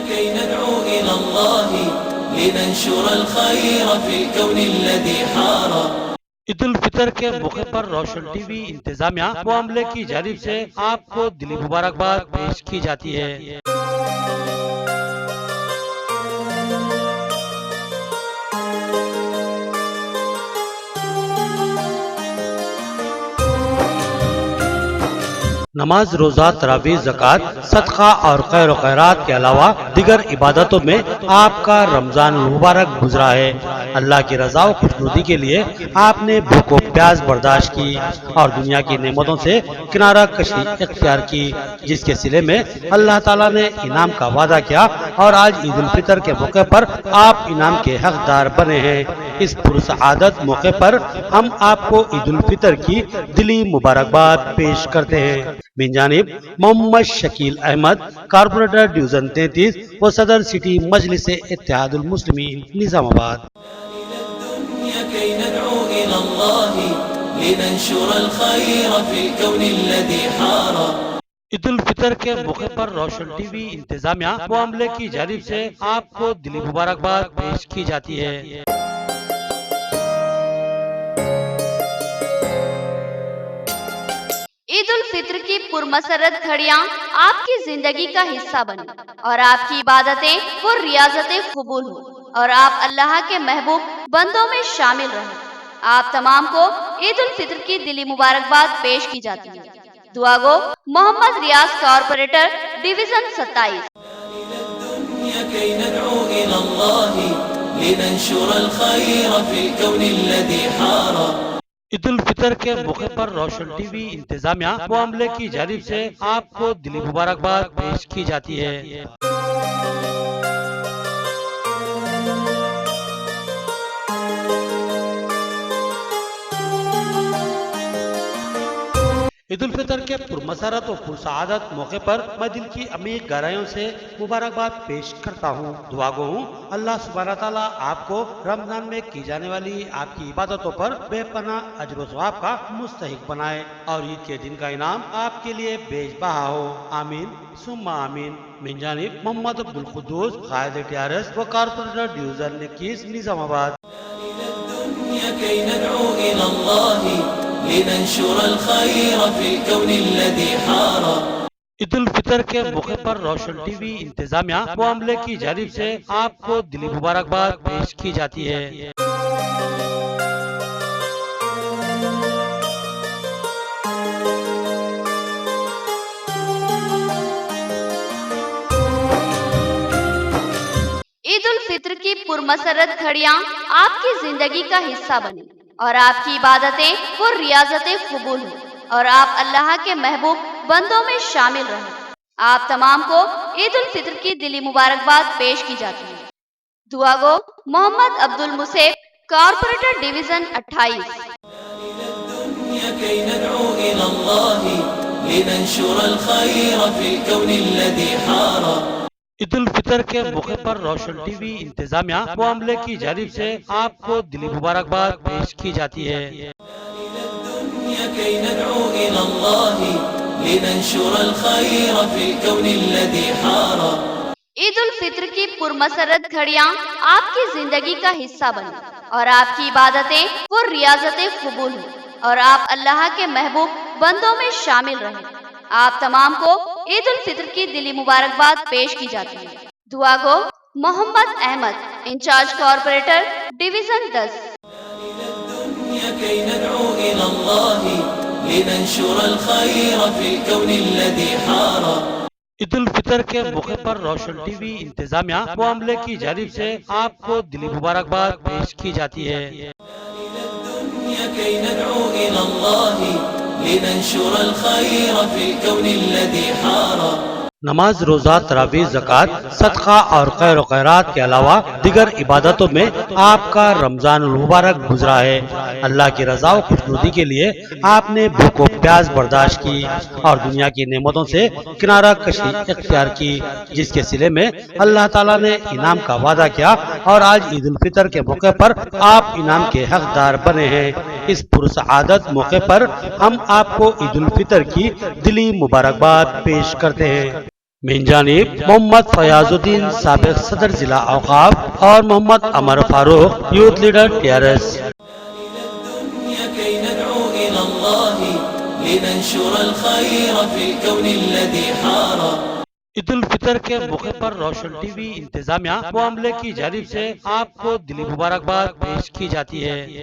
كي ندعو إلى الله لننشر الخير في الكون الذي حار. عید الفطر کے موقع پر روشن ٹی وی انتظامیہ و عملے کی جانب سے آپ کو دلی مبارکباد پیش کی جاتی ہے۔ نماز، روزہ، تراویح، زکوٰۃ، صدقہ اور خیر و خیرات کے علاوہ دیگر عبادتوں میں آپ کا رمضان المبارک گزرا ہے۔ اللہ کی رضا و خوشنودی کے لیے آپ نے بھوک و پیاس برداشت کی اور دنیا کی نعمتوں سے کنارہ کشی اختیار کی، جس کے صلے میں اللہ تعالیٰ نے انعام کا وعدہ کیا اور آج عید الفطر کے موقع پر آپ انعام کے حقدار بنے ہیں۔ اس پرسعادت موقع پر ہم آپ کو عید الفطر کی دلی مبارکباد پیش کرتے ہیں۔ من جانب محمد شکیل احمد، کارپوریٹر ڈویژن 33 و صدر سٹی مجلس اتحاد المسلمین نظام آباد۔ كي ندعو إلى الله لننشر الخير في الكون الذي حار. عید الفطر کے موقع پر روشن ٹی وی انتظامیہ و عملے کی جانب سے آپ کو دلی مبارکباد پیش کی جاتی ہے۔ عید الفطر کی پرمسرت گھڑیاں آپ کی زندگی کا حصہ بنیں اور آپ کی عبادتیں وہ ریاضتیں قبول ہوں اور آپ اللہ کے محبوب بندوں میں شامل رہیں۔ آپ تمام کو عید الفطر کی دلی مبارکباد پیش کی جاتی ہے۔ دعا گو محمد ریاض، کارپوریٹر ڈویژن 27۔ كي ندعو إلى الله لننشر الخير في الكون الذي حار. عید الفطر کے موقع پر روشن ٹی وی انتظامیہ و عملے کی جانب سے آپ کو دلی مبارکباد پیش کی جاتی ہے۔ عید الفطر کے پرمسرت و پرسعادت موقع پر میں دل کی عمیق گہرائیوں سے مبارکباد پیش کرتا ہوں۔ دعا گو ہوں اللہ سبحانہ تعالیٰ آپ کو رمضان میں کی جانے والی آپ کی عبادتوں پر بے پناہ اجر و ثواب کا مستحق بنائے اور عید کے دن کا انعام آپ کے لیے بیش بہا ہو۔ آمین ثم آمین۔ من جانب محمد عبدالقدوس، قائد TRS و کارپوریٹر ڈویژن 21 نظام آباد۔ كي ندعو إلى الله لننشر الخير في الكون الذي حار. عید الفطر کے موقع پر روشن ٹی وی انتظامیہ و عملے کی جانب سے آپ کو دلی مبارکباد پیش کی جاتی ہے۔ عید الفطر کی پرمسرت گھڑیاں آپ کی زندگی کا حصہ بنیں اور آپ کی عبادتیں وہ ریاضتیں قبول ہوں اور آپ اللہ کے محبوب بندوں میں شامل رہیں۔ آپ تمام کو عید الفطر کی دلی مبارکباد پیش کی جاتی ہے۔ دعا گو محمد عبد المصیب، کارپوریٹر ڈویژن 28۔ كي ندعو إلى الله لننشر الخير في الكون الذي حار. عید الفطر کے موقع پر روشن ٹی وی انتظامیہ و عملے کی جانب سے آپ کو دلی مبارکباد پیش کی جاتی ہے۔ كي ندعو إلى الله لننشر الخير في الكون الذي حار. عید الفطر کی پرمسرت گھڑیاں آپ کی زندگی کا حصہ بنیں اور آپ کی عبادتیں وہ ریاضتیں قبول ہوں اور آپ اللہ کے محبوب بندوں میں شامل رہیں۔ آپ تمام کو عید الفطر کی دلی مبارکباد پیش کی جاتی ہے۔ دعا گو محمد احمد، انچارج کارپوریٹر ڈویژن 10۔ كي ندعو إلى الله لننشر الخير في الكون الذي حار. عید الفطر کے موقع پر روشن ٹی وی انتظامیہ و عملے کی جانب سے آپ کو دلی مبارکباد پیش کی جاتی ہے۔ كي ندعو إلى الله لننشر الخير في الكون الذي حار. نماز، روزہ، تراویح، زکوٰۃ، صدقہ اور خیر و خیرات کے علاوہ دیگر عبادتوں میں آپ کا رمضان المبارک گزرا ہے۔ اللہ کی رضا و خوشنودی کے لیے آپ نے بھوک و پیاس برداشت کی اور دنیا کی نعمتوں سے کنارہ کشی اختیار کی، جس کے صلے میں اللہ تعالیٰ نے انعام کا وعدہ کیا اور آج عید الفطر کے موقع پر آپ انعام کے حقدار بنے ہیں۔ اس پرسعادت موقع پر ہم آپ کو عید الفطر کی دلی مبارکباد پیش کرتے ہیں۔ من جانب محمد فیاض الدین سابق صدر ضلع اوقاف اور محمد عمر فاروق یوتھ لیڈر TRS۔ الدنيا كي ندعو إلى الله لننشر الخير في الكون الذي حار۔ عید الفطر کے موقع پر روشن ٹی وی انتظامیہ و عملے کی جانب سے آپ کو دلی مبارکباد پیش کی جاتی ہے۔